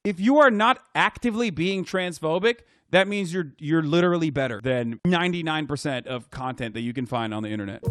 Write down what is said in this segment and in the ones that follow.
If you are not actively being transphobic, that means you're literally better than 99% of content that you can find on the internet.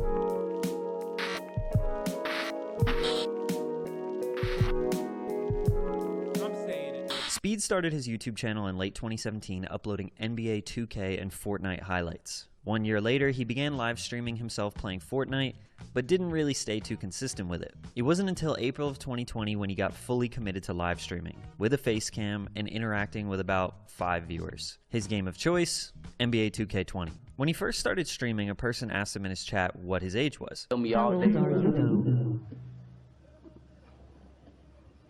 Speed started his YouTube channel in late 2017, uploading NBA 2K and Fortnite highlights. 1 year later, he began live streaming himself playing Fortnite, but didn't really stay too consistent with it. It wasn't until April of 2020 when he got fully committed to live streaming, with a face cam and interacting with about 5 viewers. His game of choice, NBA 2K20. When he first started streaming, a person asked him in his chat what his age was. Tell me all day.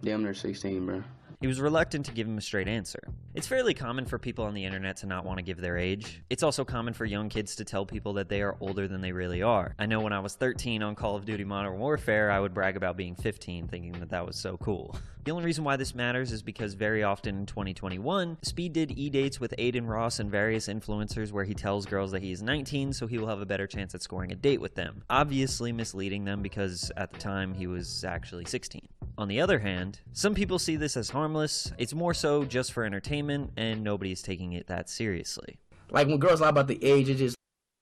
Damn near 16, bro. He was reluctant to give him a straight answer. It's fairly common for people on the internet to not want to give their age. It's also common for young kids to tell people that they are older than they really are. I know when I was 13 on Call of Duty Modern Warfare, I would brag about being 15, thinking that that was so cool. The only reason why this matters is because very often in 2021, Speed did e-dates with Aiden Ross and various influencers where he tells girls that he is 19, so he will have a better chance at scoring a date with them. Obviously misleading them because at the time he was actually 16. On the other hand, some people see this as harmless. It's more so just for entertainment, and nobody's taking it that seriously. Like when girls lie about the age, it just...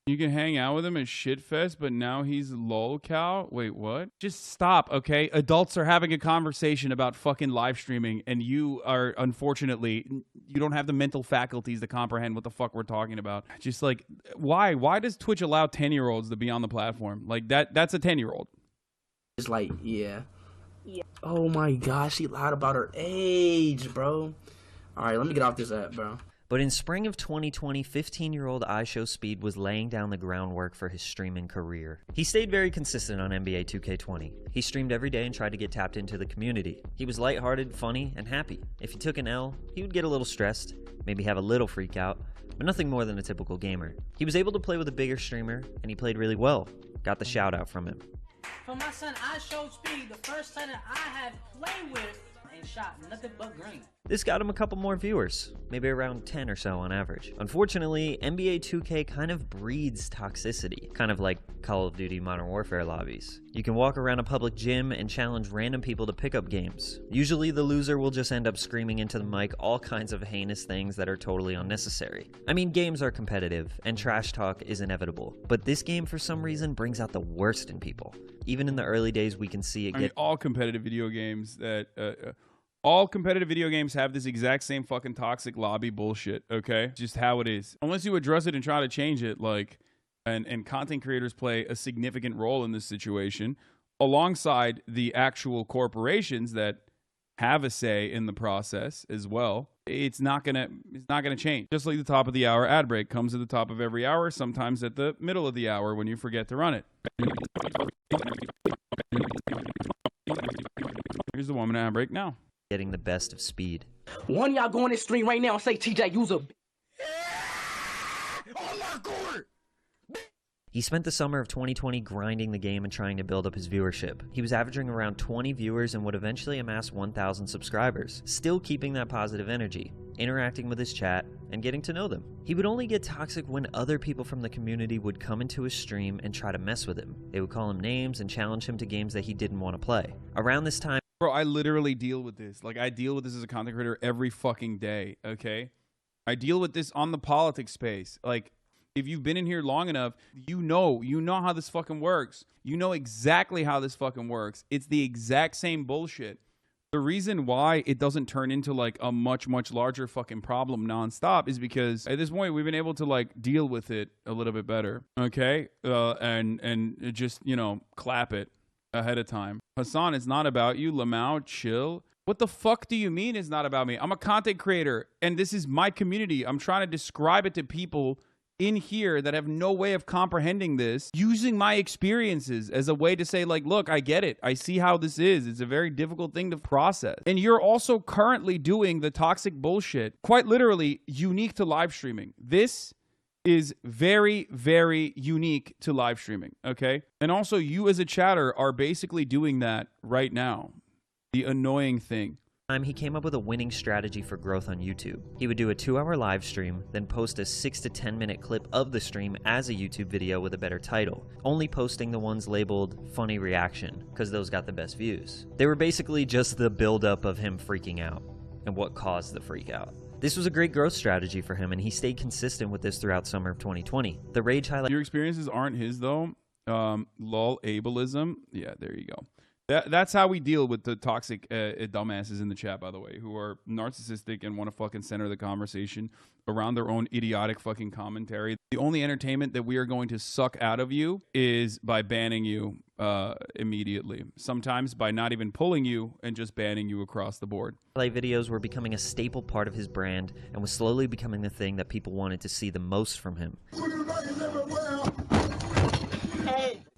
You can hang out with him at Shitfest, but now he's lol cow? Wait, what? Just stop, okay? Adults are having a conversation about fucking live streaming, and you are, unfortunately, you don't have the mental faculties to comprehend what the fuck we're talking about. Just like, why? Why does Twitch allow 10-year-olds to be on the platform? Like, that's a 10-year-old. It's like, yeah. Oh my gosh, she lied about her age, bro. All right, let me get off this app, bro. But in spring of 2020, 15-year-old iShowSpeed was laying down the groundwork for his streaming career. He stayed very consistent on NBA 2K20. He streamed every day and tried to get tapped into the community. He was lighthearted, funny, and happy. If he took an L, he would get a little stressed, maybe have a little freak out, but nothing more than a typical gamer. He was able to play with a bigger streamer, and he played really well. Got the shout out from him. For my son, iShowSpeed, the first son that I have played with and shot nothing but green. This got him a couple more viewers, maybe around 10 or so on average. Unfortunately, NBA 2K kind of breeds toxicity, kind of like Call of Duty Modern Warfare lobbies. You can walk around a public gym and challenge random people to pick up games. Usually the loser will just end up screaming into the mic all kinds of heinous things that are totally unnecessary. I mean, games are competitive, and trash talk is inevitable, but this game for some reason brings out the worst in people. Even in the early days, we can see it get... all competitive video games that... all competitive video games have this exact same fucking toxic lobby bullshit, okay? Just how it is. Unless you address it and try to change it, like, and content creators play a significant role in this situation, alongside the actual corporations that have a say in the process as well. It's not gonna change. Just like the top of the hour ad break comes at the top of every hour, sometimes at the middle of the hour when you forget to run it. Here's the 1 minute ad break now. Getting the best of Speed. One y'all go on this stream right now and say TJ use a... He spent the summer of 2020 grinding the game and trying to build up his viewership. He was averaging around 20 viewers and would eventually amass 1,000 subscribers, still keeping that positive energy, interacting with his chat, and getting to know them. He would only get toxic when other people from the community would come into his stream and try to mess with him. They would call him names and challenge him to games that he didn't want to play. Around this time, bro, I literally deal with this. Like, I deal with this as a content creator every fucking day, okay? I deal with this on the politics space. Like, if you've been in here long enough, you know how this fucking works. You know exactly how this fucking works. It's the exact same bullshit. The reason why it doesn't turn into, like, a much, much larger fucking problem nonstop is because at this point, we've been able to, like, deal with it a little bit better, okay? And just, you know, clap it ahead of time. Hasan, it's not about you. Lamau, chill. What the fuck do you mean it's not about me? I'm a content creator, and this is my community. I'm trying to describe it to people in here that have no way of comprehending this, using my experiences as a way to say, like, look, I get it. I see how this is. It's a very difficult thing to process. And you're also currently doing the toxic bullshit, quite literally unique to live streaming. This is very, very unique to live streaming, okay? And also, you as a chatter are basically doing that right now. The annoying thing. He came up with a winning strategy for growth on YouTube. He would do a 2-hour live stream, then post a 6 to 10 minute clip of the stream as a YouTube video with a better title, only posting the ones labeled funny reaction, because those got the best views. They were basically just the buildup of him freaking out. and what caused the freak out. This was a great growth strategy for him, and he stayed consistent with this throughout summer of 2020. The rage highlight. Your experiences aren't his though. Lol ableism. Yeah, there you go. That's how we deal with the toxic dumbasses in the chat, by the way, who are narcissistic and want to fucking center the conversation around their own idiotic fucking commentary. The only entertainment that we are going to suck out of you is by banning you immediately. Sometimes by not even pulling you and just banning you across the board. Videos were becoming a staple part of his brand and was slowly becoming the thing that people wanted to see the most from him.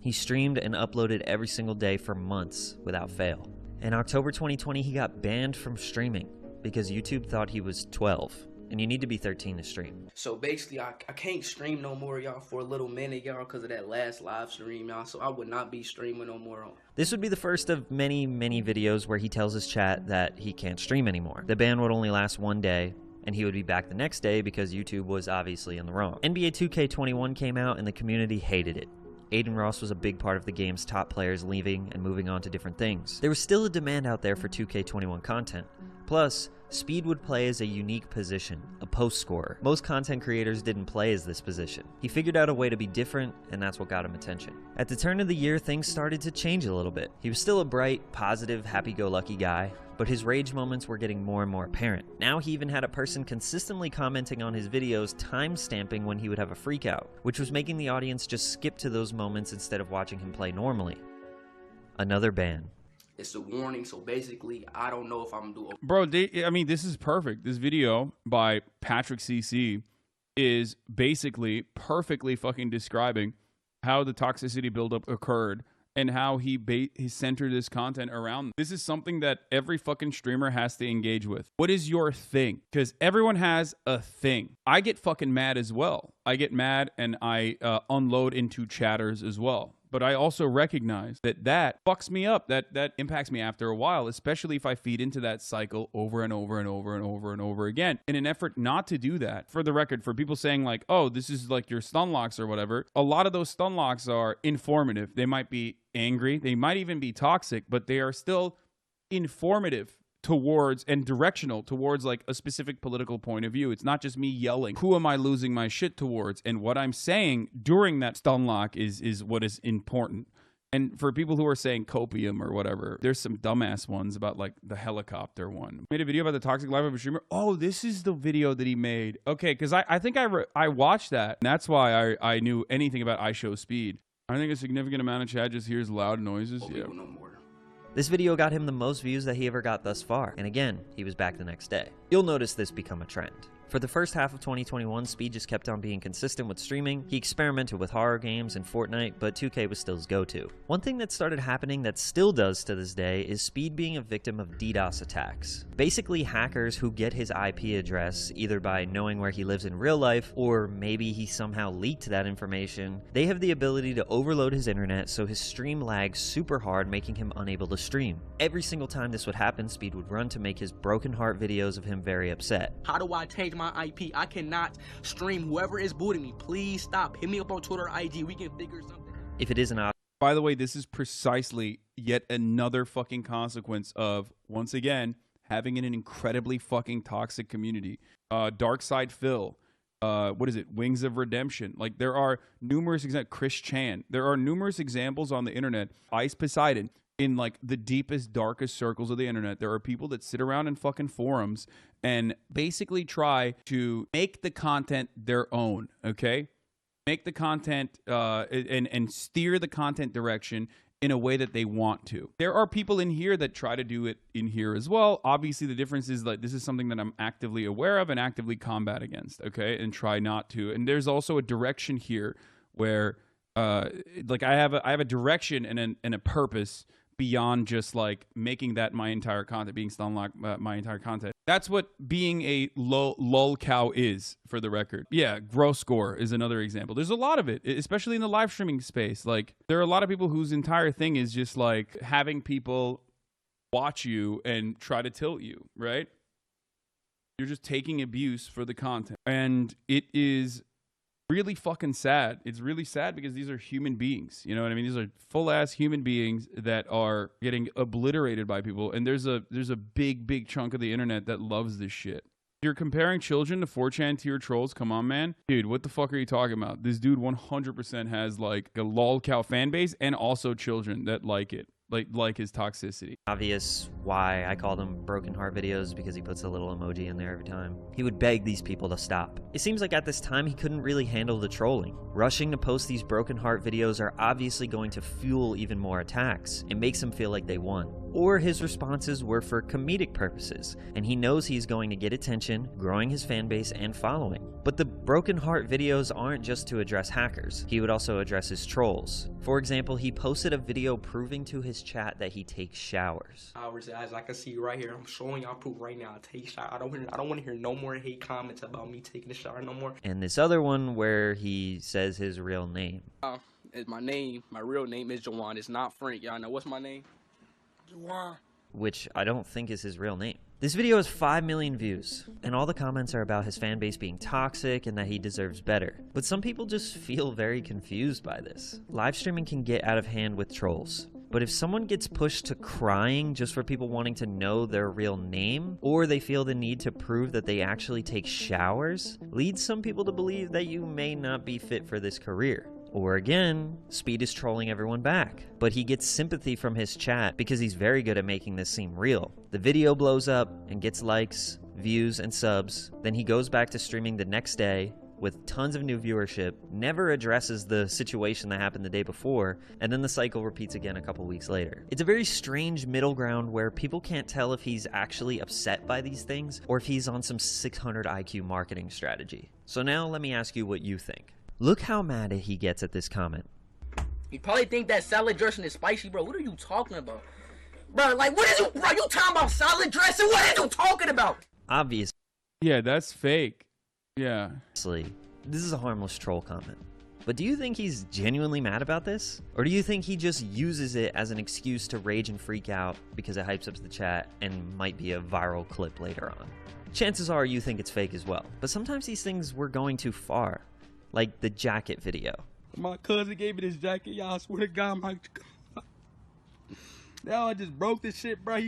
He streamed and uploaded every single day for months without fail. In October 2020, he got banned from streaming because YouTube thought he was 12, and you need to be 13 to stream. So basically, I can't stream no more, y'all, for a little minute, y'all, because of that last live stream, y'all. So I would not be streaming no more. This would be the first of many, many videos where he tells his chat that he can't stream anymore. The ban would only last one day, and he would be back the next day because YouTube was obviously in the wrong. NBA 2K21 came out, and the community hated it. Aiden Ross was a big part of the game's top players leaving and moving on to different things. There was still a demand out there for 2K21 content. Plus, Speed would play as a unique position, a post scorer. Most content creators didn't play as this position. He figured out a way to be different, and that's what got him attention. At the turn of the year, things started to change a little bit. He was still a bright, positive, happy-go-lucky guy, but his rage moments were getting more and more apparent. Now he even had a person consistently commenting on his videos, time-stamping when he would have a freak out, which was making the audience just skip to those moments instead of watching him play normally. Another ban. It's a warning, so basically, I don't know if I'm doing. Bro, I mean, this is perfect. This video by Patrick CC is basically perfectly fucking describing how the toxicity buildup occurred and how he centered this content around. This is something that every fucking streamer has to engage with. What is your thing? Because everyone has a thing. I get fucking mad as well. I get mad and I unload into chatters as well. But I also recognize that fucks me up. That impacts me after a while, especially if I feed into that cycle over and over and over and over and over again. In an effort not to do that, for the record, for people saying like, oh, this is like your stun locks or whatever, a lot of those stun locks are informative. They might be angry. They might even be toxic, but they are still informative towards and directional towards like a specific political point of view. It's not just me yelling, who am I losing my shit towards? And what I'm saying during that stun lock is what is important. And for people who are saying copium or whatever, there's some dumbass ones about like the helicopter one. Made a video about the toxic life of a streamer. Oh, this is the video that he made. Okay, because I think I watched that. And that's why I knew anything about iShowSpeed. I think a significant amount of chat just hears loud noises. Yeah. No more. This video got him the most views that he ever got thus far, and again, he was back the next day. You'll notice this become a trend. For the first half of 2021, Speed just kept on being consistent with streaming. He experimented with horror games and Fortnite, but 2K was still his go-to. One thing that started happening that still does to this day is Speed being a victim of DDoS attacks. Basically, hackers who get his IP address, either by knowing where he lives in real life, or maybe he somehow leaked that information, they have the ability to overload his internet so his stream lags super hard, making him unable to stream. Every single time this would happen, Speed would run to make his broken heart videos of him very upset. How do I change my IP? I cannot stream. Whoever is booting me, please stop. Hit me up on Twitter or IG. We can figure something. If it is an option. By the way, this is precisely yet another fucking consequence of, once again, having an incredibly fucking toxic community. Dark Side Phil. What is it? Wings of Redemption. Like, there are numerous examples. Chris Chan. There are numerous examples on the internet. Ice Poseidon. In like the deepest, darkest circles of the internet, there are people that sit around in fucking forums and basically try to make the content their own, okay? Make the content and steer the content direction in a way that they want to. There are people in here that try to do it in here as well. Obviously, the difference is like this is something that I'm actively aware of and actively combat against, okay? And try not to. And there's also a direction here where like I have a direction and a purpose beyond just like making that my entire content, being stun locked my entire content. That's what being a lol cow is, for the record. Yeah, gross score is another example. There's a lot of it, especially in the live streaming space. Like, there are a lot of people whose entire thing is just like having people watch you and try to tilt you, right? You're just taking abuse for the content. And it is really fucking sad. It's really sad because these are human beings. You know what I mean? These are full ass human beings that are getting obliterated by people. And there's a big chunk of the internet that loves this shit. You're comparing children to 4chan tier trolls? Come on, man. Dude, what the fuck are you talking about? This dude 100% has like a lolcow fan base and also children that like it. Like his toxicity. Obvious why I call them broken heart videos, because he puts a little emoji in there every time. He would beg these people to stop. It seems like at this time he couldn't really handle the trolling. Rushing to post these broken heart videos are obviously going to fuel even more attacks. It makes him feel like they won. Or his responses were for comedic purposes, and he knows he's going to get attention, growing his fan base and following. But the broken heart videos aren't just to address hackers. He would also address his trolls. For example, he posted a video proving to his chat that he takes showers. As I can see right here, I'm showing y'all proof right now. I take shower. I don't want to hear no more hate comments about me taking a shower no more. And this other one where he says his real name. My real name is Jawan. It's not Frank. Y'all know what's my name? Jawan. Which I don't think is his real name. This video has 5 million views, and all the comments are about his fan base being toxic and that he deserves better. But some people just feel very confused by this. Live streaming can get out of hand with trolls. But if someone gets pushed to crying just for people wanting to know their real name, or they feel the need to prove that they actually take showers, leads some people to believe that you may not be fit for this career. Or again, Speed is trolling everyone back, but he gets sympathy from his chat because he's very good at making this seem real. The video blows up and gets likes, views, and subs. Then he goes back to streaming the next day with tons of new viewership, never addresses the situation that happened the day before, and then the cycle repeats again a couple weeks later. It's a very strange middle ground where people can't tell if he's actually upset by these things or if he's on some 600 IQ marketing strategy. So now let me ask you what you think. Look how mad he gets at this comment. You probably think that salad dressing is spicy, bro. What are you talking about? Bro, like, what is you, bro? You talking about salad dressing? What are you talking about? Obviously, Yeah, that's fake. Yeah. this is a harmless troll comment. But do you think he's genuinely mad about this? Or do you think he just uses it as an excuse to rage and freak out because it hypes up the chat and might be a viral clip later on? Chances are you think it's fake as well. But sometimes these things were going too far. Like the jacket video. My cousin gave me this jacket, y'all. I swear to God, now I just broke this shit, bro.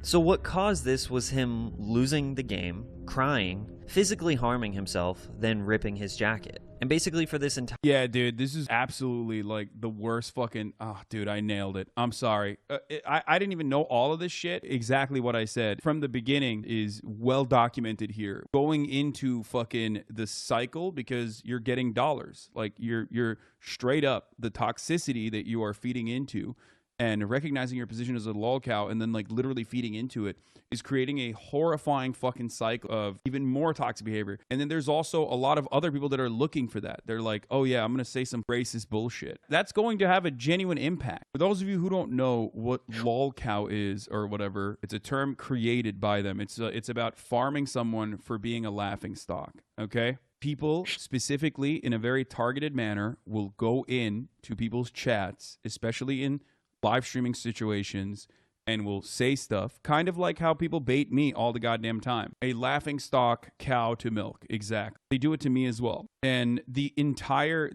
So what caused this was him losing the game, crying, physically harming himself, then ripping his jacket. And basically for this entire... Yeah, dude, this is absolutely like the worst fucking... Oh, dude, I nailed it. I'm sorry. I didn't even know all of this shit. Exactly what I said from the beginning is well documented here. Going into fucking the cycle because you're getting dollars. Like you're straight up the toxicity that you are feeding into and recognizing your position as a lolcow and then like literally feeding into it is creating a horrifying fucking cycle of even more toxic behavior. And then there's also a lot of other people that are looking for that. They're like, oh yeah, I'm going to say some racist bullshit. That's going to have a genuine impact. For those of you who don't know what lolcow is or whatever, it's a term created by them. It's about farming someone for being a laughing stock. Okay? People specifically in a very targeted manner will go in to people's chats, especially in live streaming situations, and will say stuff kind of like how people bait me all the goddamn time. A laughing stock cow to milk. Exactly. They do it to me as well. And the entire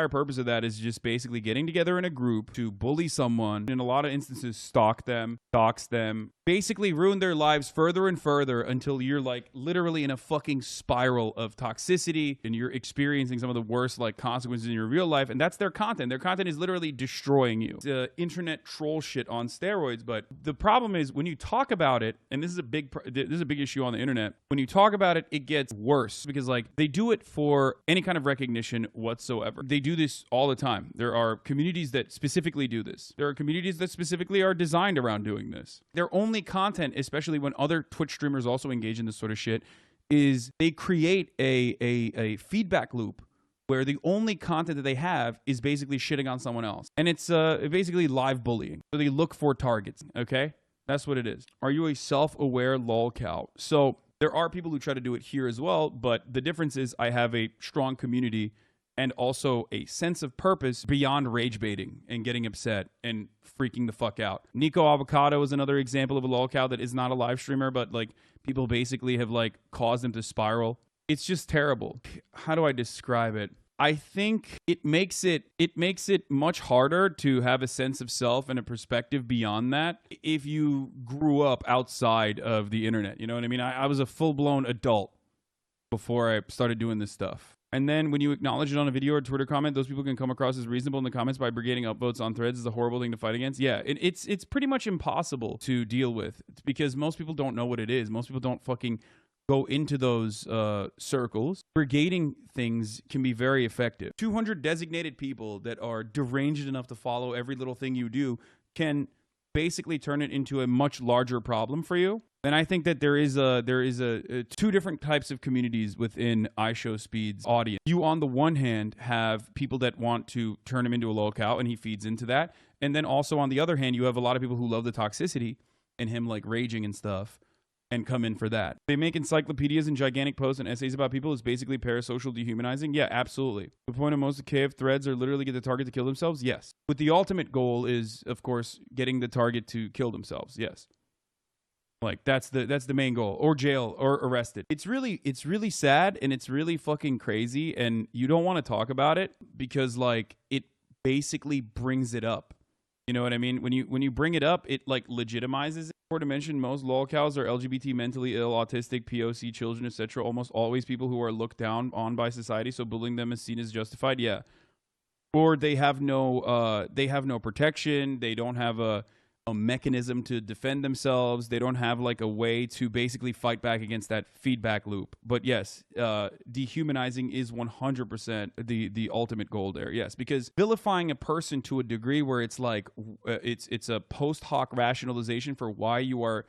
purpose of that is just basically getting together in a group to bully someone, in a lot of instances stalk them, dox them, basically ruin their lives further and further until you're like literally in a fucking spiral of toxicity and you're experiencing some of the worst like consequences in your real life. And that's their content. Their content is literally destroying you. It's internet troll shit on steroids. But the problem is when you talk about it, and this is a big issue on the internet, when you talk about it, it gets worse because like they do it for any kind of recognition whatsoever. They do this all the time. There are communities that specifically do this. There are communities that specifically are designed around doing this. Their only content, especially when other Twitch streamers also engage in this sort of shit, is they create a feedback loop where the only content that they have is basically shitting on someone else. And it's basically live bullying. So they look for targets, okay? That's what it is. Are you a self-aware lolcow? So there are people who try to do it here as well, but the difference is I have a strong community and also a sense of purpose beyond rage baiting and getting upset and freaking the fuck out. Nico Avocado is another example of a lolcow that is not a live streamer, but like people basically have like caused him to spiral It's just terrible. How do I describe it? I think it makes it much harder to have a sense of self and a perspective beyond that if you grew up outside of the internet. You know what I mean? I was a full-blown adult before I started doing this stuff. And then when you acknowledge it on a video or Twitter comment, those people can come across as reasonable in the comments by brigading upvotes on threads is a horrible thing to fight against. Yeah, it's pretty much impossible to deal with because most people don't know what it is. Most people don't fucking go into those circles. Brigading things can be very effective. 200 designated people that are deranged enough to follow every little thing you do can basically turn it into a much larger problem for you. And I think that there is two different types of communities within iShowSpeed's audience. You, on the one hand, have people that want to turn him into a lolcow, and he feeds into that. And then also on the other hand, you have a lot of people who love the toxicity and him like raging and stuff and come in for that. They make encyclopedias and gigantic posts and essays about people is basically parasocial dehumanizing. Yeah, absolutely. The point of most of KF threads are literally get the target to kill themselves. Yes. But the ultimate goal is, of course, getting the target to kill themselves. Yes. Like that's the main goal, or jail or arrested. It's really sad and it's really fucking crazy, and you don't want to talk about it because like it basically brings it up. You know what I mean? When you bring it up, it like legitimizes it. For to mention, most lolcows are LGBT, mentally ill, autistic, POC, children, etc. Almost always people who are looked down on by society, so bullying them is seen as justified. Yeah. Or they have no protection. They don't have a mechanism to defend themselves. They don't have like a way to basically fight back against that feedback loop. But yes, dehumanizing is 100% the ultimate goal there. Yes, because vilifying a person to a degree where it's like it's a post hoc rationalization for why you are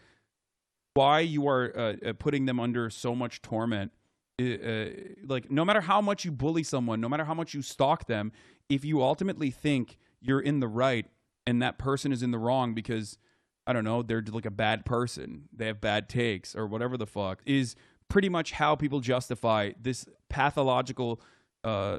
putting them under so much torment. Like no matter how much you bully someone, no matter how much you stalk them, if you ultimately think you're in the right and that person is in the wrong because, I don't know, they're like a bad person, they have bad takes or whatever the fuck, is pretty much how people justify this pathological,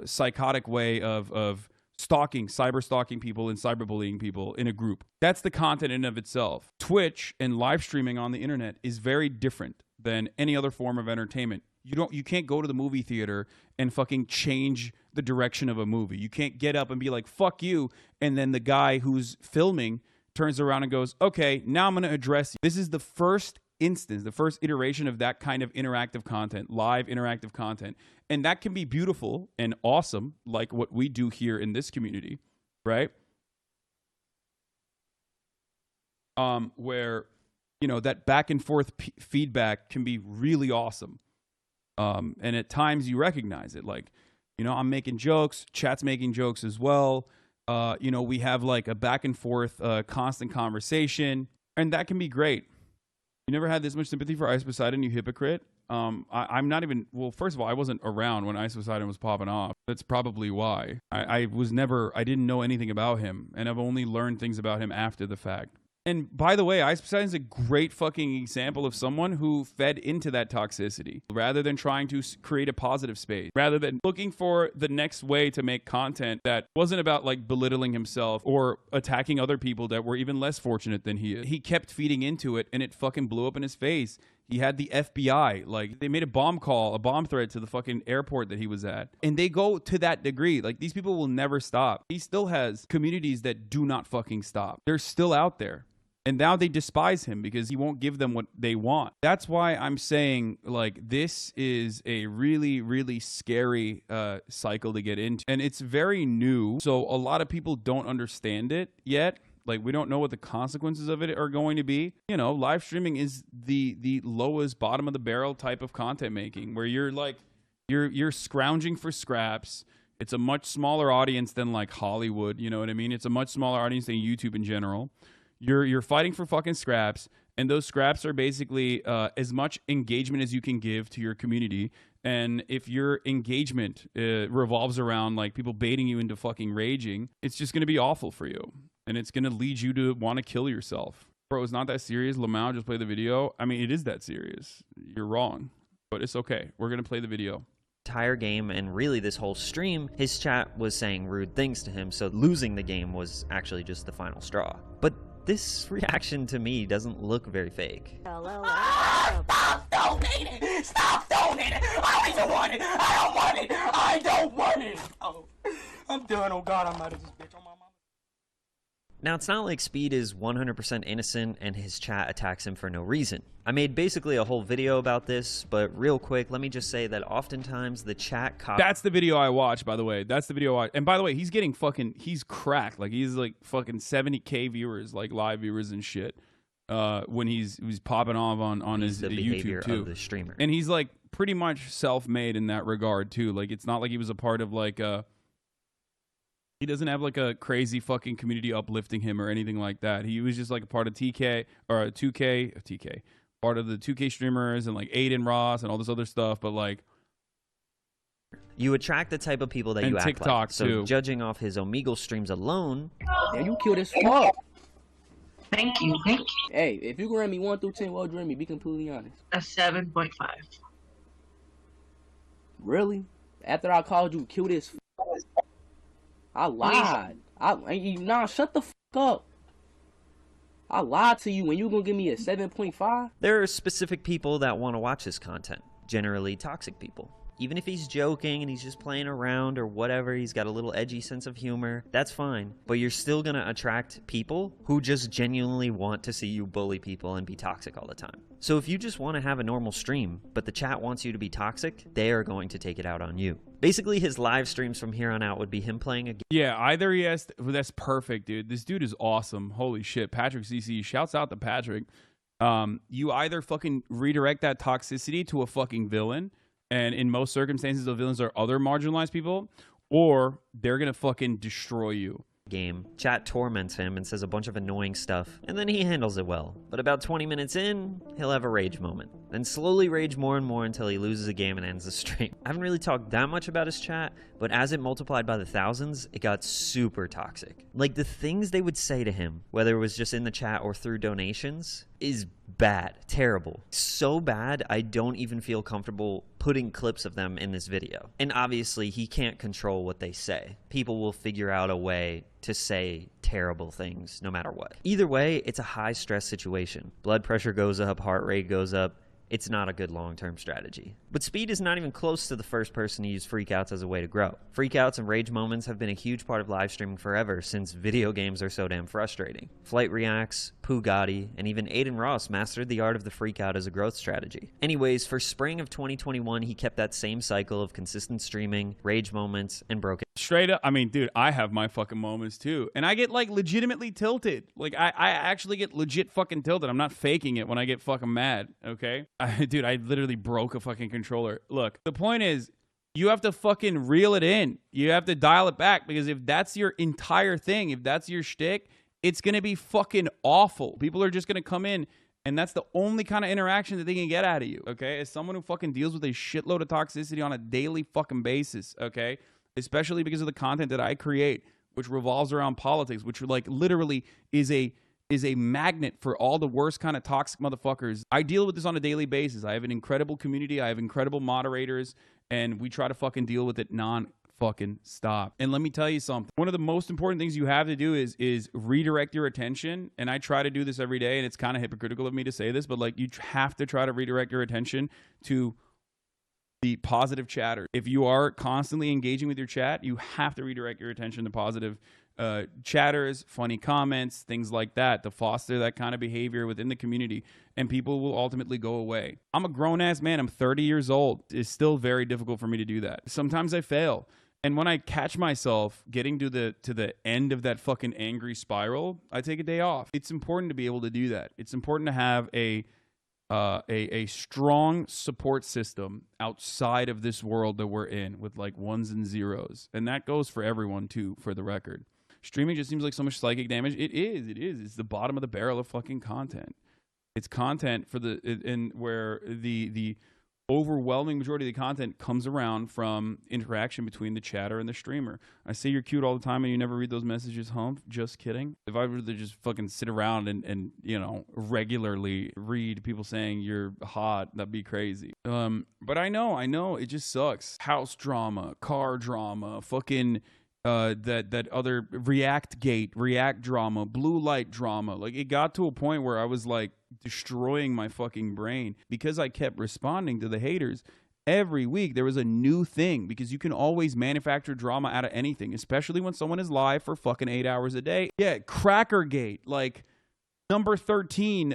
psychotic way of cyber stalking people and cyberbullying people in a group. That's the content in and of itself. Twitch and live streaming on the internet is very different than any other form of entertainment. You can't go to the movie theater and fucking change the direction of a movie. You can't get up and be like, fuck you. And then the guy who's filming turns around and goes, okay, now I'm going to address you. This is the first instance, the first iteration of that kind of interactive content, live interactive content. And that can be beautiful and awesome, like what we do here in this community, right? Where, you know, that back and forth feedback can be really awesome. And at times you recognize it, like, you know, I'm making jokes, chat's making jokes as well. You know, we have like a back and forth, constant conversation, and that can be great. You never had this much sympathy for Ice Poseidon, you hypocrite. I'm not even, well, first of all, I wasn't around when Ice Poseidon was popping off. That's probably why. I didn't know anything about him, and I've only learned things about him after the fact. And by the way, Ice Poseidon is a great fucking example of someone who fed into that toxicity rather than trying to create a positive space, rather than looking for the next way to make content that wasn't about like belittling himself or attacking other people that were even less fortunate than he is. He kept feeding into it and it fucking blew up in his face. He had the FBI, like they made a bomb threat to the fucking airport that he was at. And they go to that degree. Like these people will never stop. He still has communities that do not fucking stop. They're still out there. And now they despise him because he won't give them what they want. That's why I'm saying, like, this is a really, really scary cycle to get into. And it's very new, so a lot of people don't understand it yet. Like, we don't know what the consequences of it are going to be. You know, live streaming is the lowest, bottom of the barrel type of content making, where you're like, you're scrounging for scraps. It's a much smaller audience than like Hollywood, you know what I mean? It's a much smaller audience than YouTube in general. You're fighting for fucking scraps, and those scraps are basically as much engagement as you can give to your community. And if your engagement revolves around like people baiting you into fucking raging, it's just going to be awful for you, and it's going to lead you to want to kill yourself. Bro, it's not that serious. Lamau, just play the video. I mean, it is that serious. You're wrong, but it's okay. We're going to play the video. Entire game, and really this whole stream, his chat was saying rude things to him, so losing the game was actually just the final straw. But this reaction to me doesn't look very fake. Stop donating! Stop donating! I don't even done. Oh God, I'm out of this bitch. On my mama. Now, it's not like Speed is 100% innocent and his chat attacks him for no reason. I made basically a whole video about this, but real quick, let me just say that oftentimes the chat That's the video I watched, by the way. That's the video I watched. And by the way, he's getting fucking, he's cracked. Like, he's like fucking 70K viewers, like live viewers and shit. When he's popping off on his the behavior YouTube too. of the streamer. And he's like pretty much self-made in that regard too. Like, it's not like he was a part of like he doesn't have like a crazy fucking community uplifting him or anything like that. He was just like a part of TK or a 2K, part of the 2K streamers and like Aiden Ross and all this other stuff. But like, you attract the type of people that and you act TikTok like. So too. judging off his Omegle streams alone, Damn, you cute as fuck. Thank you, thank you. Hey, if you can rate me 1 through 10, what would you rate me? Be completely honest. A 7.5. Really? After I called you cute as fuck? I lied. Nah, shut the fuck up. I lied to you and you gonna give me a 7.5? there are specific people that want to watch his content, generally toxic people. Even if he's joking and he's just playing around or whatever, he's got a little edgy sense of humor, that's fine. But you're still going to attract people who just genuinely want to see you bully people and be toxic all the time. So if you just want to have a normal stream, but the chat wants you to be toxic, they are going to take it out on you. Basically, his live streams from here on out would be him playing a game. Yeah, either he has well, that's perfect, dude. This dude is awesome. Holy shit. Patrick CC, shouts out to Patrick. You either fucking redirect that toxicity to a fucking villain, and in most circumstances, the villains are other marginalized people, or they're gonna fucking destroy you. Game. Chat torments him and says a bunch of annoying stuff, and then he handles it well. But about 20 minutes in, he'll have a rage moment, then slowly rage more and more until he loses a game and ends the stream. I haven't really talked that much about his chat, but as it multiplied by the thousands, it got super toxic. Like, the things they would say to him, whether it was just in the chat or through donations, is bad, terrible. So bad, I don't even feel comfortable putting clips of them in this video. And obviously, he can't control what they say. People will figure out a way to say terrible things no matter what. Either way, it's a high stress situation. Blood pressure goes up, heart rate goes up. It's not a good long-term strategy. But Speed is not even close to the first person to use freakouts as a way to grow. Freakouts and rage moments have been a huge part of live streaming forever since video games are so damn frustrating. Flight Reacts, Pooh Gotti, and even Aiden Ross mastered the art of the freakout as a growth strategy. Anyways, for spring of 2021, he kept that same cycle of consistent streaming, rage moments, and broken. Straight up, I mean, dude, I have my fucking moments too. And I get like legitimately tilted. Like, I actually get legit fucking tilted. I'm not faking it when I get fucking mad, okay? Dude, I literally broke a fucking controller. Look, the point is, you have to fucking reel it in. You have to dial it back, because if that's your entire thing, if that's your shtick, it's going to be fucking awful. People are just going to come in, and that's the only kind of interaction that they can get out of you, okay? As someone who fucking deals with a shitload of toxicity on a daily fucking basis, okay? Especially because of the content that I create, which revolves around politics, which like literally is a magnet for all the worst kind of toxic motherfuckers. I deal with this on a daily basis. I have an incredible community. I have incredible moderators, and we try to fucking deal with it fucking stop. And let me tell you something. One of the most important things you have to do is redirect your attention. And I try to do this every day, and it's kind of hypocritical of me to say this, but like, you have to try to redirect your attention to the positive chatter. If you are constantly engaging with your chat, you have to redirect your attention to positive chatters, funny comments, things like that, to foster that kind of behavior within the community, and people will ultimately go away. I'm a grown-ass man. I'm 30 years old. It's still very difficult for me to do that. Sometimes I fail. And when I catch myself getting to the end of that fucking angry spiral, I take a day off. It's important to be able to do that. It's important to have a strong support system outside of this world that we're in, with like ones and zeros. And that goes for everyone too, for the record. Streaming just seems like so much psychic damage. It is. It's the bottom of the barrel of fucking content. It's content where the overwhelming majority of the content comes around from interaction between the chatter and the streamer. I say you're cute all the time and you never read those messages, hump. Just kidding. If I were to just fucking sit around and you know, regularly read people saying you're hot, that'd be crazy. But I know it just sucks. House drama, car drama, fucking that other React drama, blue light drama. Like, it got to a point where I was like destroying my fucking brain because I kept responding to the haters. Every week there was a new thing because you can always manufacture drama out of anything, especially when someone is live for fucking 8 hours a day. Yeah, Crackergate, like number 13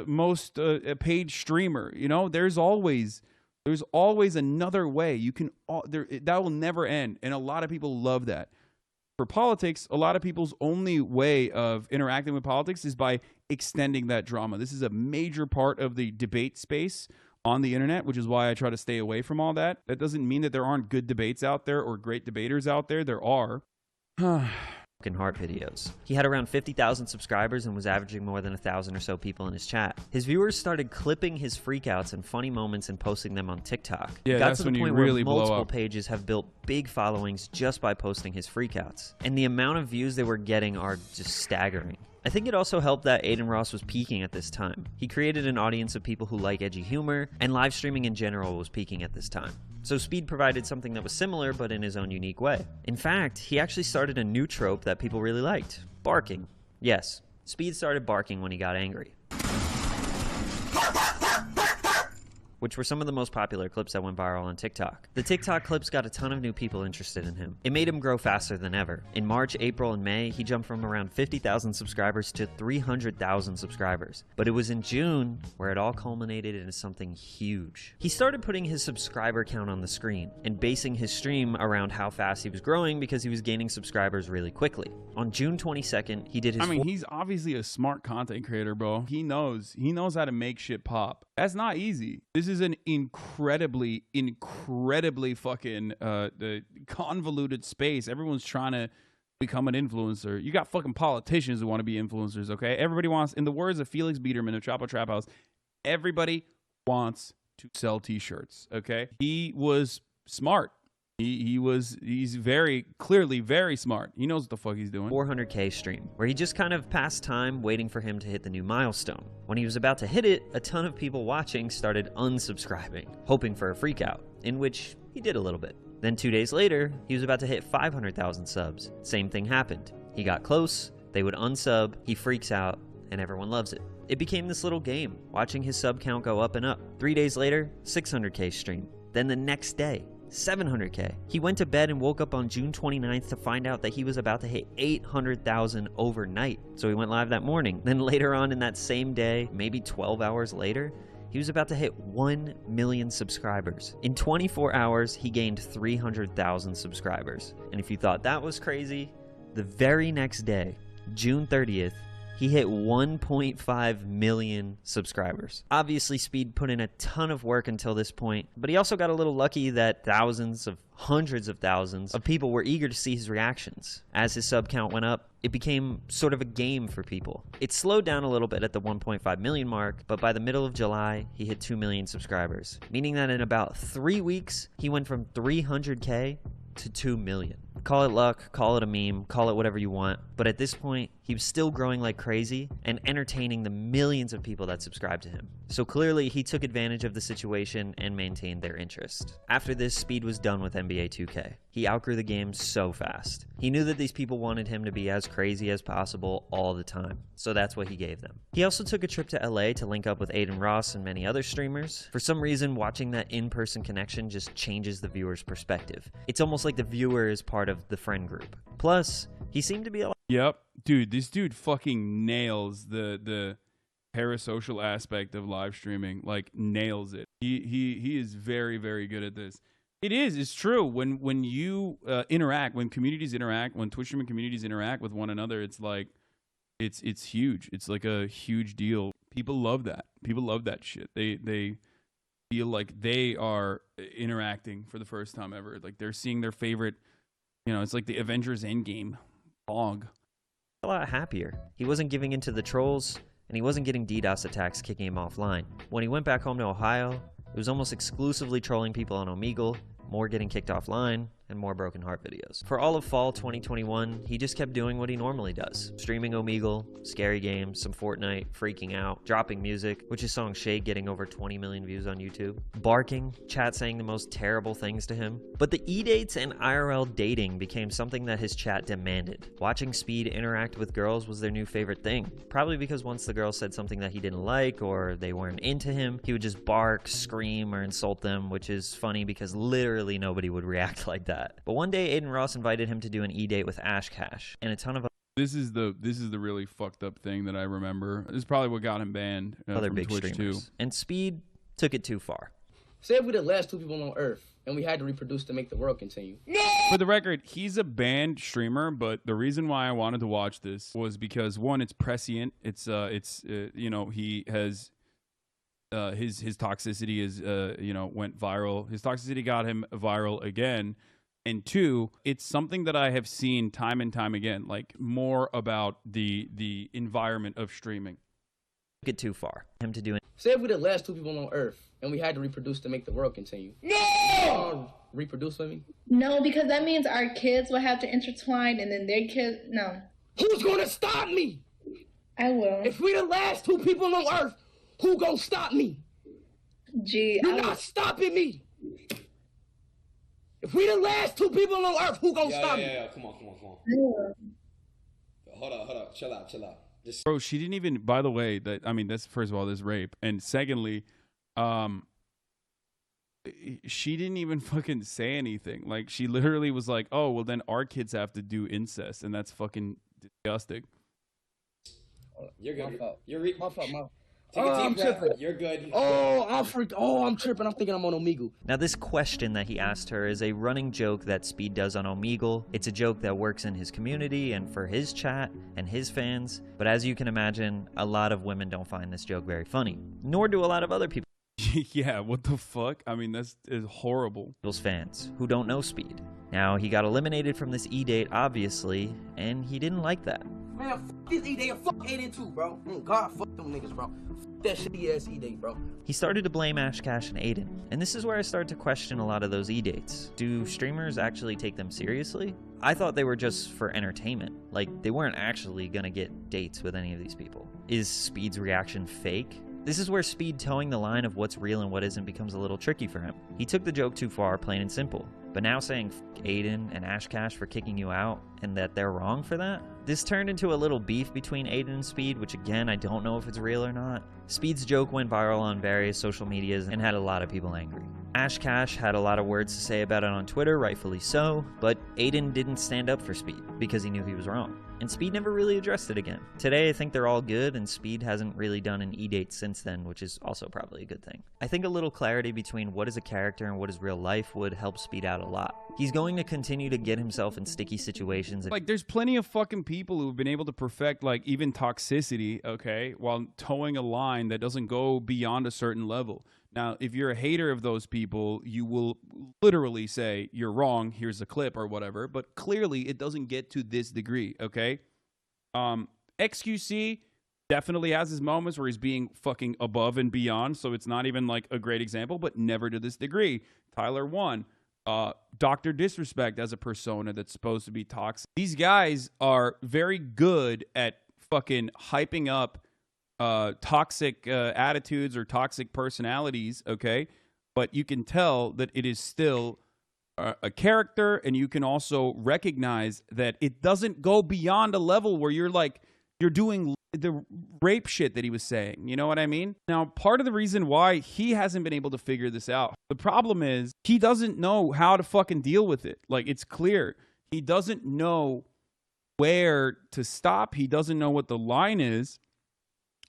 most paid streamer. You know, there's always another way. You can that will never end, and a lot of people love that. For politics, a lot of people's only way of interacting with politics is by extending that drama. This is a major part of the debate space on the internet, which is why I try to stay away from all that. That doesn't mean that there aren't good debates out there or great debaters out there. There are. Heart videos. He had around 50,000 subscribers and was averaging more than 1,000 or so people in his chat. His viewers started clipping his freakouts and funny moments and posting them on TikTok. Yeah, It got that's to the when you point really where blow multiple up. pages have built big followings just by posting his freakouts. And the amount of views they were getting are just staggering. I think it also helped that Aiden Ross was peaking at this time. He created an audience of people who like edgy humor, and live streaming in general was peaking at this time. So Speed provided something that was similar, but in his own unique way. In fact, he actually started a new trope that people really liked: barking. Yes, Speed started barking when he got angry, which were some of the most popular clips that went viral on TikTok. The TikTok clips got a ton of new people interested in him. It made him grow faster than ever. In March, April, and May, he jumped from around 50,000 subscribers to 300,000 subscribers. But it was in June where it all culminated into something huge. He started putting his subscriber count on the screen and basing his stream around how fast he was growing because he was gaining subscribers really quickly. On June 22nd, he did his He's obviously a smart content creator, bro. He knows how to make shit pop. That's not easy. This is an incredibly fucking convoluted space. Everyone's trying to become an influencer. You got fucking politicians who want to be influencers, okay? Everybody wants, in the words of Felix Biederman of Chapo Trap House, everybody wants to sell t-shirts, okay? He was smart. He's very clearly very smart. He knows what the fuck he's doing. 400K stream, where he just kind of passed time waiting for him to hit the new milestone. When he was about to hit it, a ton of people watching started unsubscribing, hoping for a freakout, in which he did a little bit. Then 2 days later, he was about to hit 500,000 subs. Same thing happened. He got close, they would unsub, he freaks out, and everyone loves it. It became this little game, watching his sub count go up and up. 3 days later, 600K stream. Then the next day, 700K. He went to bed and woke up on June 29th to find out that he was about to hit 800,000 overnight. So he went live that morning. Then later on in that same day, maybe 12 hours later, he was about to hit 1 million subscribers. In 24 hours, he gained 300,000 subscribers. And if you thought that was crazy, the very next day, June 30th, he hit 1.5 million subscribers. Obviously, Speed put in a ton of work until this point, but he also got a little lucky that hundreds of thousands of people were eager to see his reactions. As his sub count went up, it became sort of a game for people. It slowed down a little bit at the 1.5 million mark, but by the middle of July, he hit 2 million subscribers, meaning that in about 3 weeks, he went from 300K to 2 million. Call it luck, call it a meme, call it whatever you want, but at this point, he was still growing like crazy and entertaining the millions of people that subscribed to him. So clearly, he took advantage of the situation and maintained their interest. After this, Speed was done with NBA 2K. He outgrew the game so fast. He knew that these people wanted him to be as crazy as possible all the time, so that's what he gave them. He also took a trip to LA to link up with Aiden Ross and many other streamers. For some reason, watching that in-person connection just changes the viewer's perspective. It's almost like the viewer is part of the friend group. Plus, he seemed to be a lot. Yep. Dude, this dude fucking nails the parasocial aspect of live streaming. Like, nails it. He is very, very good at this. It's true. When you interact, when communities interact, when Twitch streaming communities interact with one another, it's like, it's huge. It's like a huge deal. People love that. People love that shit. They feel like they are interacting for the first time ever. Like, they're seeing their favorite, it's like the Avengers Endgame log. A lot happier. He wasn't giving in to the trolls, and he wasn't getting DDoS attacks kicking him offline. When he went back home to Ohio, it was almost exclusively trolling people on Omegle, more getting kicked offline, and more broken heart videos. For all of fall 2021, he just kept doing what he normally does. Streaming Omegle, scary games, some Fortnite, freaking out, dropping music, which his song Shade getting over 20 million views on YouTube, barking, chat saying the most terrible things to him. But the e-dates and IRL dating became something that his chat demanded. Watching Speed interact with girls was their new favorite thing, probably because once the girl said something that he didn't like or they weren't into him, he would just bark, scream, or insult them, which is funny because literally nobody would react like that. But one day Aiden Ross invited him to do an e-date with Ash Cash, and a ton of This is the really fucked up thing that I remember. This is probably what got him banned other from big Twitch streamers. too. And Speed took it too far. Say if we're the last 2 people on Earth and we had to reproduce to make the world continue. For the record, he's a banned streamer, but the reason why I wanted to watch this was because one, it's prescient. It's you know, he has his toxicity is you know, went viral. His toxicity got him viral again. And two, it's something that I have seen time and time again, like more about the environment of streaming. Took it too far. Him to do Say if we're the last 2 people on Earth and we had to reproduce to make the world continue. No! Reproduce with me? No, because that means our kids will have to intertwine and then their kids, no. Who's gonna stop me? I will. If we the last 2 people on Earth, who gonna stop me? Gee, You're not stopping me. If we the last 2 people on Earth, who gonna stop me? Yeah, come on. Hold up, chill out. Just Bro, she didn't even, by the way, that, I mean, that's, first of all, this rape. And secondly, she didn't even fucking say anything. Like, she literally was like, oh, well, then our kids have to do incest. And that's fucking disgusting. you're good. My fault. Take a I'm deep breath. tripping. You're good. I'm tripping. I'm thinking I'm on Omegle. Now, this question that he asked her is a running joke that Speed does on Omegle. It's a joke that works in his community and for his chat and his fans. But as you can imagine, a lot of women don't find this joke very funny, nor do a lot of other Yeah, what the fuck? I mean, that's is horrible. people's fans who don't know Speed. Now, he got eliminated from this e-date, obviously, and he didn't like that. Man, fuck this E-Day and fuck Aiden too, bro. God, fuck them niggas, bro. Fuck that shitty ass E-Day, bro. He started to blame Ash Cash and Aiden, and this is where I started to question a lot of those e-dates. Do streamers actually take them seriously? I thought they were just for entertainment. Like, they weren't actually gonna get dates with any of these people. Is Speed's reaction fake? This is where Speed towing the line of what's real and what isn't becomes a little tricky for him. He took the joke too far, plain and simple. But now saying f Aiden and Ash Cash for kicking you out and that they're wrong for that? This turned into a little beef between Aiden and Speed, which again, I don't know if it's real or not. Speed's joke went viral on various social medias and had a lot of people angry. Ash Cash had a lot of words to say about it on Twitter, rightfully so, but Aiden didn't stand up for Speed because he knew he was wrong. And Speed never really addressed it again. Today, I think they're all good, and Speed hasn't really done an e-date since then, which is also probably a good thing. I think a little clarity between what is a character and what is real life would help Speed out a lot. He's going to continue to get himself in sticky situations. Like, there's plenty of fucking people who've been able to perfect, like, even toxicity, okay, while towing a line that doesn't go beyond a certain level. Now, if you're a hater of those people, you will literally say, you're wrong, here's a clip or whatever, but clearly it doesn't get to this degree, okay? XQC definitely has his moments where he's being fucking above and beyond, so it's not even like a great example, but never to this degree. Tyler 1, Dr. Disrespect as a persona that's supposed to be toxic. These guys are very good at fucking hyping up toxic attitudes or toxic personalities, okay? But you can tell that it is still a character, and you can also recognize that it doesn't go beyond a level where you're like, you're doing the rape shit that he was saying. You know what I mean? Now, part of the reason why he hasn't been able to figure this out, the problem is he doesn't know how to fucking deal with it. Like, it's clear. He doesn't know where to stop. He doesn't know what the line is.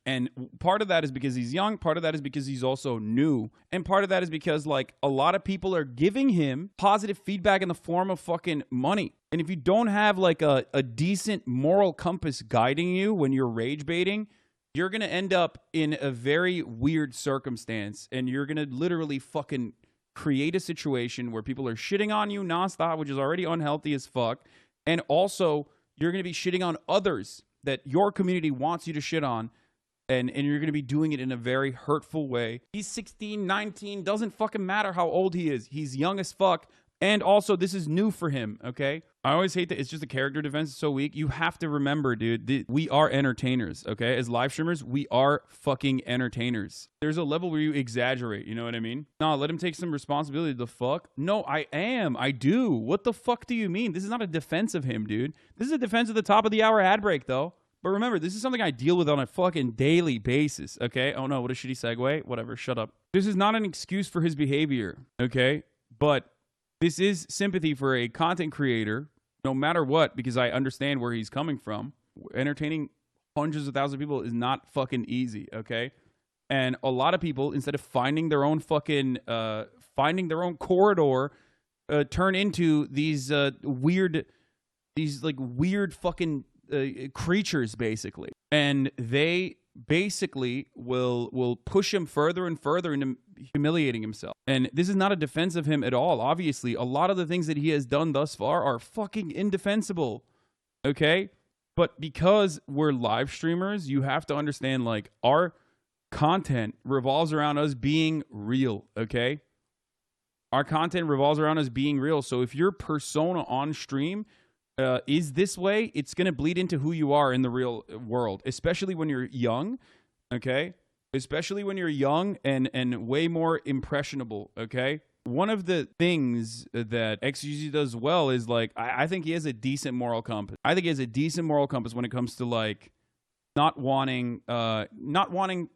And part of that is because he's young. Part of that is because he's also new. And part of that is because, like, a lot of people are giving him positive feedback in the form of fucking money. And if you don't have, like, a decent moral compass guiding you when you're rage baiting, you're going to end up in a very weird circumstance. And you're going to literally fucking create a situation where people are shitting on you nonstop, which is already unhealthy as fuck. And also, you're going to be shitting on others that your community wants you to shit on. And you're going to be doing it in a very hurtful way. He's 16, 19, doesn't fucking matter how old he is. He's young as fuck, And also, this is new for him, okay? I always hate that it's just a character defense is so weak. You have to remember, dude, we are entertainers, okay? As live streamers, we are fucking entertainers. There's a level where you exaggerate, you know what I mean? No, let him take some responsibility. The fuck? No, I am. I do. What the fuck do you mean? This is not a defense of him, dude. This is a defense of the top of the hour ad break, though. But remember, this is something I deal with on a fucking daily basis, okay? Oh no, what a shitty segue. Whatever, shut up. This is not an excuse for his behavior, okay? But this is sympathy for a content creator, no matter what, because I understand where he's coming from. Entertaining hundreds of thousands of people is not fucking easy, okay? And a lot of people, instead of finding their own fucking, finding their own corridor, turn into these weird fucking creatures, basically. And they basically will push him further and further into humiliating himself. And this is not a defense of him at all. Obviously, a lot of the things that he has done thus far are fucking indefensible, okay? But because we're live streamers, you have to understand, like, our content revolves around us being real, okay? Our content revolves around us being real. So if your persona on stream is this way, it's going to bleed into who you are in the real world, especially when you're young, okay? Especially when you're young and way more impressionable, okay? One of the things that XUZ does well is, like, I think he has a decent moral compass. I think he has a decent moral compass when it comes to, like, not wanting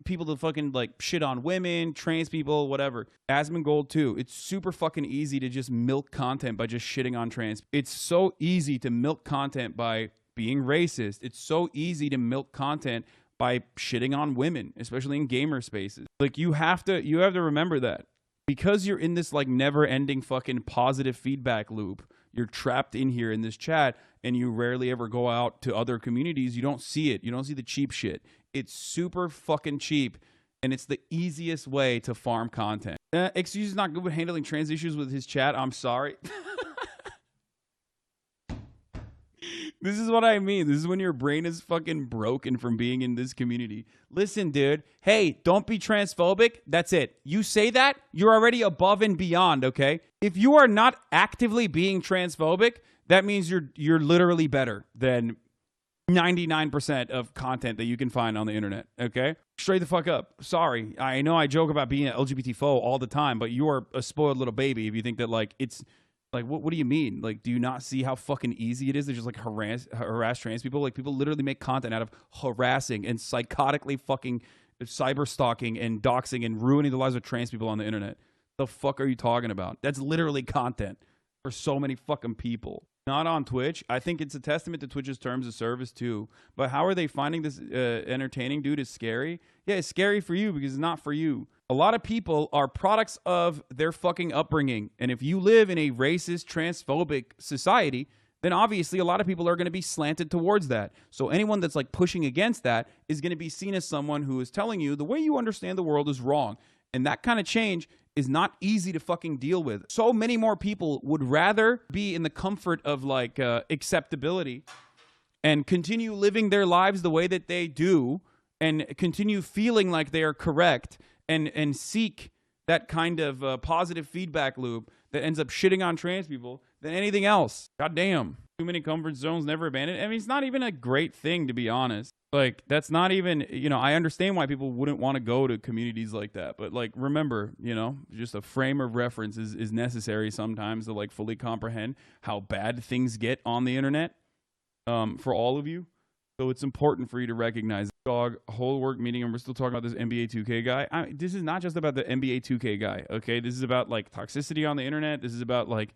people to fucking, like, shit on women, trans people, whatever. Asmongold too. It's super fucking easy to just milk content by just shitting on trans. It's so easy to milk content by being racist. It's so easy to milk content by shitting on women, especially in gamer spaces. Like, you have to remember that. Because you're in this, like, never-ending fucking positive feedback loop, you're trapped in here in this chat, and you rarely ever go out to other communities. You don't see it. You don't see the cheap shit. It's super fucking cheap, and it's the easiest way to farm content. Excuse is not good with handling trans issues with his chat. I'm sorry. This is what I mean. This is when your brain is fucking broken from being in this community. Listen, dude. Hey, don't be transphobic. That's it. You say that, you're already above and beyond, okay? If you are not actively being transphobic, that means you're literally better than 99% of content that you can find on the internet, okay? Straight the fuck up. Sorry. I know I joke about being an LGBT foe all the time, but you are a spoiled little baby if you think that, like, it's... Like, what do you mean? Like, do you not see how fucking easy it is to just, like, harass trans people? Like, people literally make content out of harassing and psychotically fucking cyber stalking and doxing and ruining the lives of trans people on the internet. The fuck are you talking about? That's literally content for so many fucking people. Not on Twitch. I think it's a testament to Twitch's terms of service, too. But how are they finding this entertaining, dude? Is scary? Yeah, it's scary for you because it's not for you. A lot of people are products of their fucking upbringing. And if you live in a racist, transphobic society, then obviously a lot of people are going to be slanted towards that. So anyone that's, like, pushing against that is going to be seen as someone who is telling you the way you understand the world is wrong. And that kind of change is not easy to fucking deal with. So many more people would rather be in the comfort of, like, acceptability and continue living their lives the way that they do and continue feeling like they are correct and seek that kind of positive feedback loop that ends up shitting on trans people than anything else. God damn. Too many comfort zones, never abandoned. I mean, it's not even a great thing, to be honest. Like, that's not even, you know, I understand why people wouldn't want to go to communities like that. But, like, remember, you know, just a frame of reference is necessary sometimes to, like, fully comprehend how bad things get on the internet for all of you. So it's important for you to recognize, dog, whole work meeting, and we're still talking about this NBA 2K guy. This is not just about the NBA 2K guy, okay? This is about, like, toxicity on the internet. This is about, like,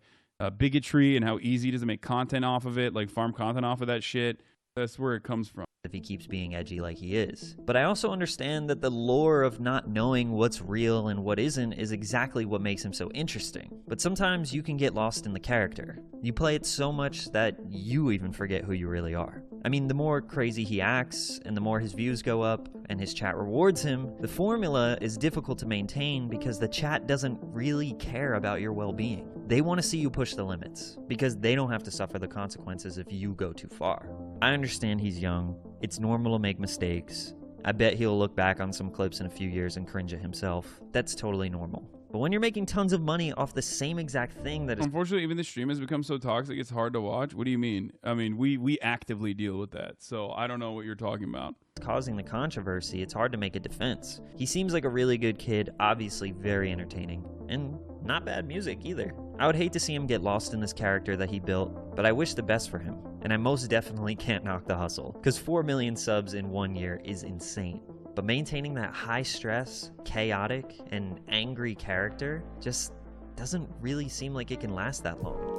bigotry and how easy it is to make content off of it, like, farm content off of that shit. That's where it comes from. If he keeps being edgy like he is. But I also understand that the lore of not knowing what's real and what isn't is exactly what makes him so interesting. But sometimes you can get lost in the character. You play it so much that you even forget who you really are. I mean, the more crazy he acts, and the more his views go up, and his chat rewards him, the formula is difficult to maintain because the chat doesn't really care about your well-being. They want to see you push the limits, because they don't have to suffer the consequences if you go too far. I understand he's young. It's normal to make mistakes. I bet he'll look back on some clips in a few years and cringe at himself. That's totally normal. But when you're making tons of money off the same exact thing that is Unfortunately, even the stream has become so toxic, it's hard to watch. What do you mean? I mean, we actively deal with that, so I don't know what you're talking about. causing the controversy, it's hard to make a defense. He seems like a really good kid, obviously very entertaining, and not bad music either. I would hate to see him get lost in this character that he built, but I wish the best for him. And I most definitely can't knock the hustle, because 4 million subs in 1 year is insane. But maintaining that high stress, chaotic, and angry character just doesn't really seem like it can last that long.